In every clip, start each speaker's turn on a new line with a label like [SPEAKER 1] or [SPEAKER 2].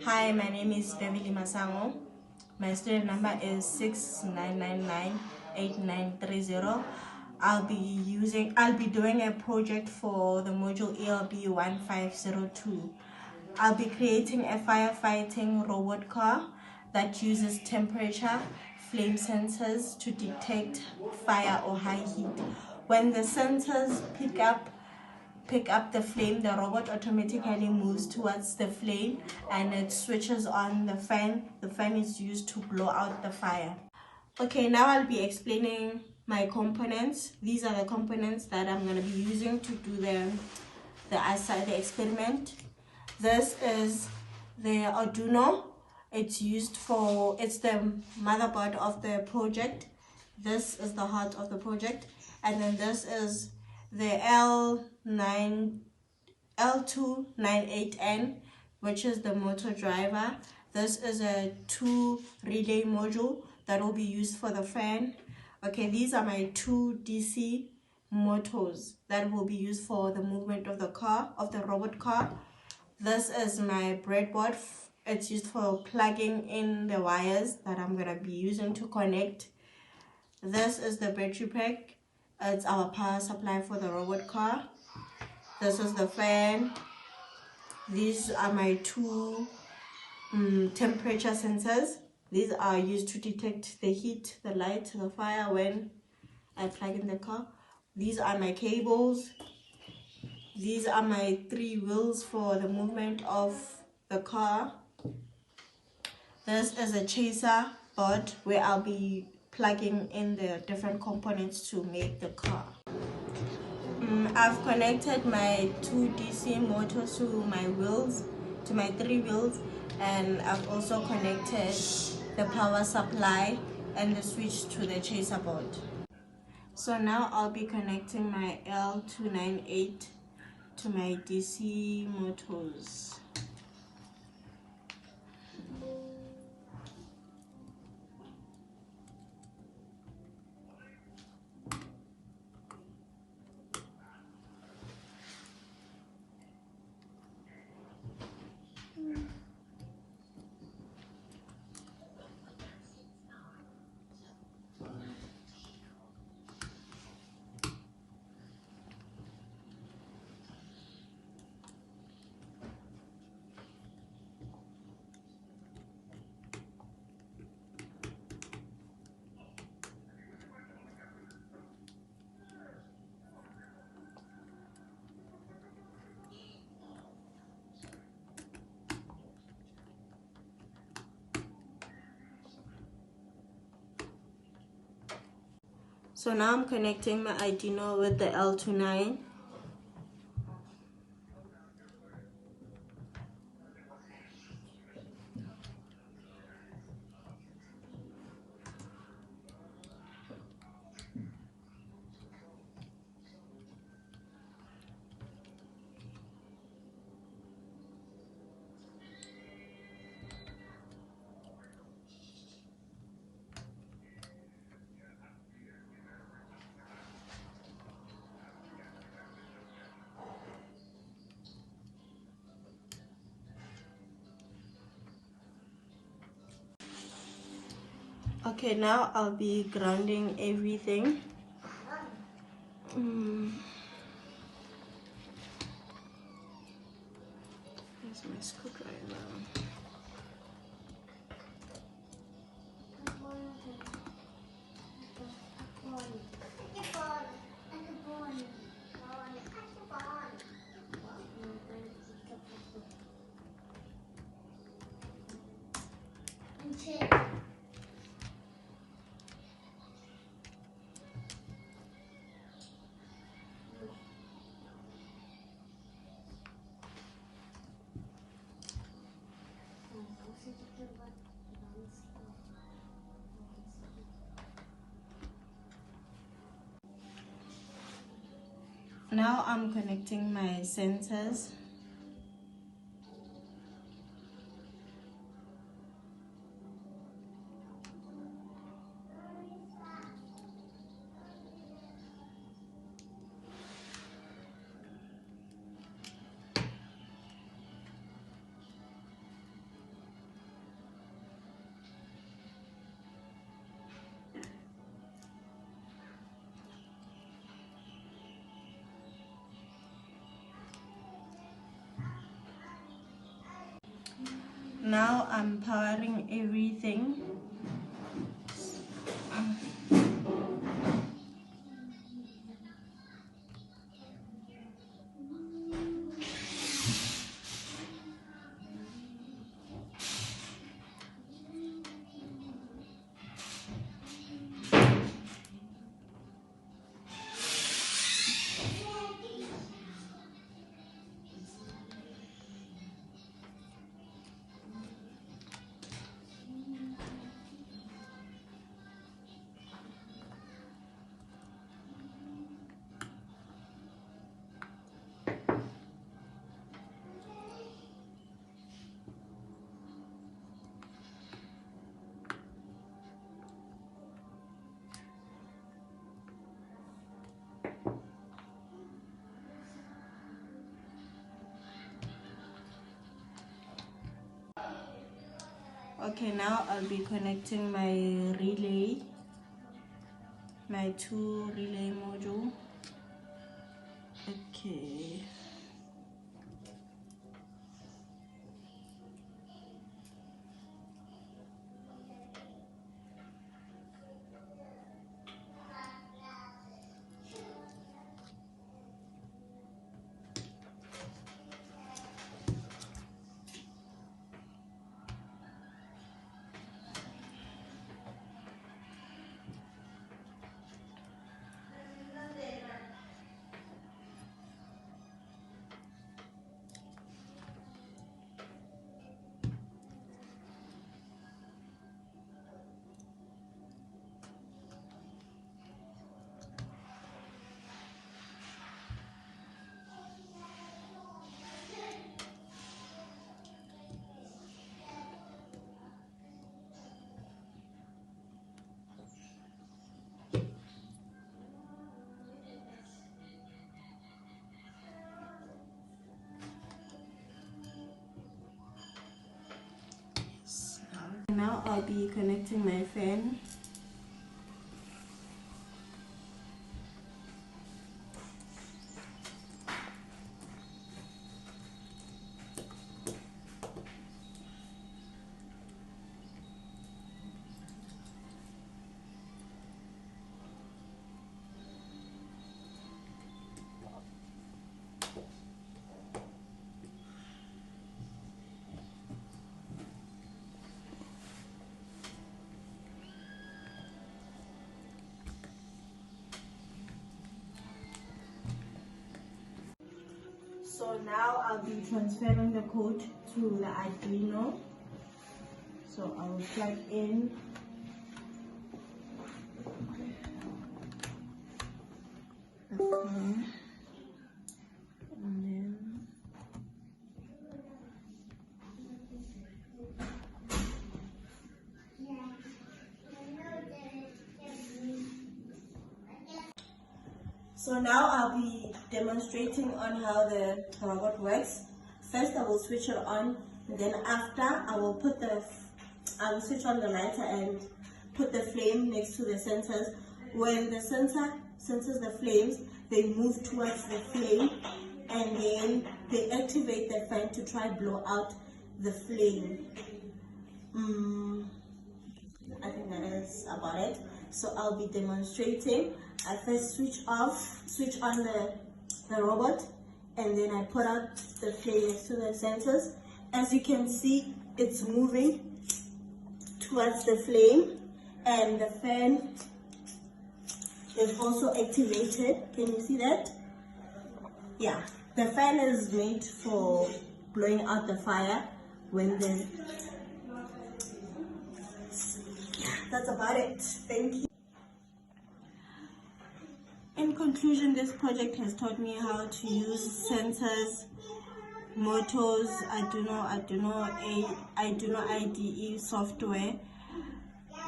[SPEAKER 1] Hi, my name is Beverly Masango. My student number is 69998930. I'll be doing a project for the module ELB 1502. I'll be creating a firefighting robot car that uses temperature flame sensors to detect fire or high heat. When the sensors pick up the flame, the robot automatically moves towards the flame and it switches on the fan. The fan is used to blow out the fire. Okay, now I'll be explaining my components. These are the components that I'm going to be using to do the experiment. This is the Arduino. It's the motherboard of the project. This is the heart of the project, and then this is the L298N, which is the motor driver. This is a 2 relay module that will be used for the fan. Okay, these are my 2 DC motors that will be used for the movement of the robot car. This is my breadboard. It's used for plugging in the wires that I'm going to be using to connect. This is the battery pack. It's our power supply for the robot car. This is the fan. These are my 2 temperature sensors. These are used to detect the heat, the light, the fire when I plug in the car. These are my cables. These are my 3 wheels for the movement of the car. This is a chaser board where I'll be plugging in the different components to make the car. I've connected my 2 DC motors to my 3 wheels, and I've also connected the power supply and the switch to the chaser board. So now I'll be connecting my L298 to my DC motors. So now I'm connecting my Arduino with the L29. Okay, now I'll be grounding everything. Here's my screwdriver. Now I'm connecting my sensors. Now I'm powering everything. Okay, now I'll be connecting my relay, my 2 relay module. Okay. Now I'll be connecting my fan. So now I'll be transferring the code to the Arduino. So I will plug in. Okay. And then so now I'll be demonstrating on how the robot works. First I will switch it on, then after I will switch on the lighter and put the flame next to the sensors. When the sensor senses the flames, they move towards the flame and then they activate the fan to try blow out the flame. I think that is about it. So I'll be demonstrating. I first switch on the robot, and then I put out the flame next to the sensors. As you can see, it's moving towards the flame, and the fan is also activated. Can you see that? Yeah, the fan is made for blowing out the fire when the... Yeah, that's about it. Thank you. In conclusion, this project has taught me how to use sensors, motors, Arduino IDE software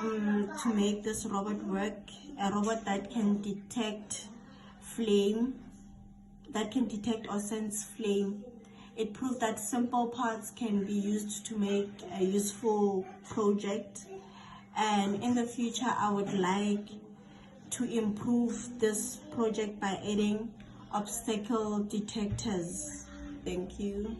[SPEAKER 1] to make this robot work. A robot that can detect flame, that can detect or sense flame. It proved that simple parts can be used to make a useful project. And in the future, I would like to improve this project by adding obstacle detectors. Thank you.